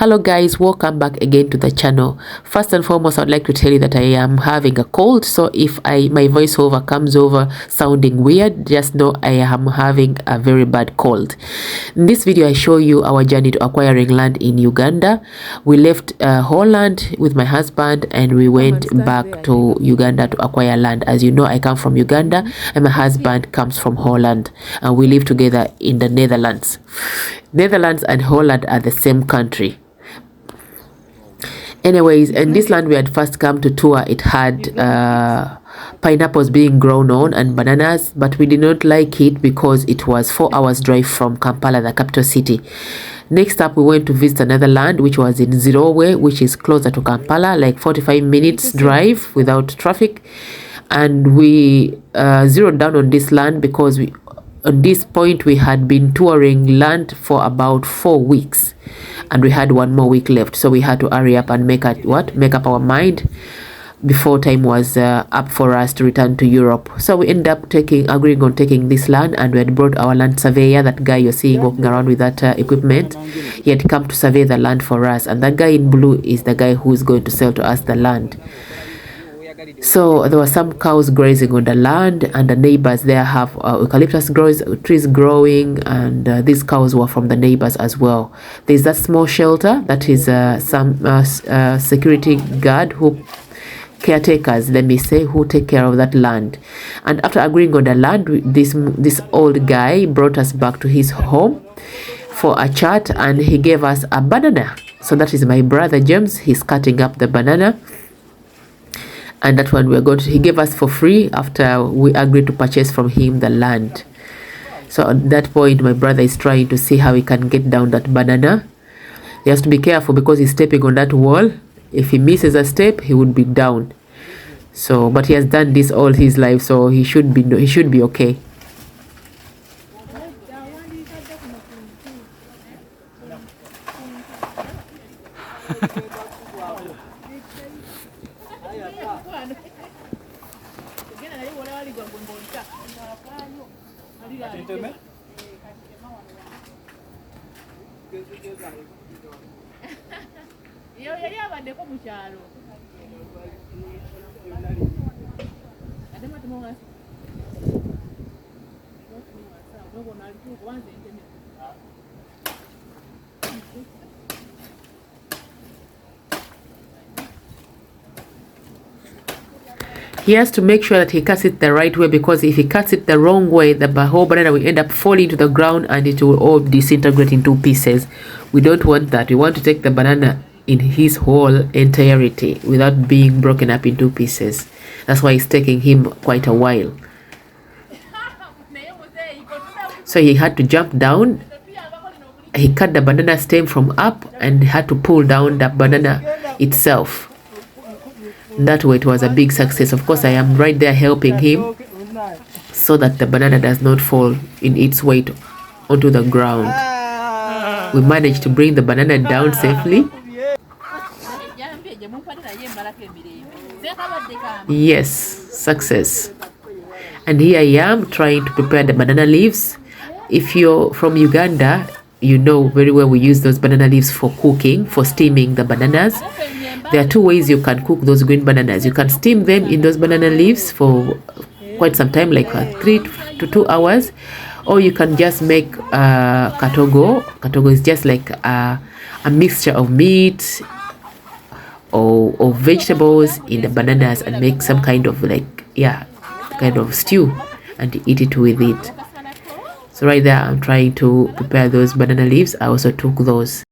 Hello guys, welcome back again to the channel. First and foremost, I'd like to tell you that I am having a cold, so if my voiceover comes over sounding weird, just know I am having a very bad cold. In this video I show you our journey to acquiring land in Uganda. We left Holland with my husband and we went back to Uganda to acquire land. As you know, I come from Uganda and my husband comes from Holland, and we live together in the Netherlands. Netherlands and Holland are the same country. Anyways, in this land we had first come to tour, it had pineapples being grown on and bananas, but we did not like it because it was 4 hours drive from Kampala, the capital city. Next up, we went to visit another land which was in Zirowe, which is closer to Kampala, like 45 minutes drive without traffic. And we zeroed down on this land because at this point we had been touring land for about 4 weeks and we had 1 more week left, so we had to hurry up and make up our mind before time was up for us to return to Europe. So we ended up agreeing on taking this land, and we had brought our land surveyor, that guy you're seeing walking around with that equipment. He had come to survey the land for us, and that guy in blue is the guy who is going to sell to us the land. So there were some cows grazing on the land, and the neighbors there have eucalyptus trees growing, and these cows were from the neighbors as well. There's that small shelter that is some security guard caretakers, let me say, who take care of that land. And after agreeing on the land, this old guy brought us back to his home for a chat, and he gave us a banana. So that is my brother James. He's cutting up the banana, and that one he gave us for free after we agreed to purchase from him the land. So at that point, my brother is trying to see how he can get down that banana. He has to be careful because he's stepping on that wall. If he misses a step, he would be down. So, but he has done this all his life, so he should be okay. He has to make sure that he cuts it the right way, because if he cuts it the wrong way, the whole banana will end up falling to the ground and it will all disintegrate in 2 pieces. We don't want that. We want to take the banana in his whole entirety without being broken up in 2 pieces. That's why it's taking him quite a while. So he had to jump down. He cut the banana stem from up and had to pull down the banana itself. That way it was a big success. Of course, I am right there helping him so that the banana does not fall in its weight onto the ground. We managed to bring the banana down safely. Yes, success. And here I am trying to prepare the banana leaves. If you're from Uganda, you know very well we use those banana leaves for cooking, for steaming the bananas. There are 2 ways you can cook those green bananas. You can steam them in those banana leaves for quite some time, like 3 to 2 hours, or you can just make katogo. Katogo is just like a mixture of meat or vegetables in the bananas and make some kind of kind of stew and eat it with it. So right there, I'm trying to prepare those banana leaves. I also took those.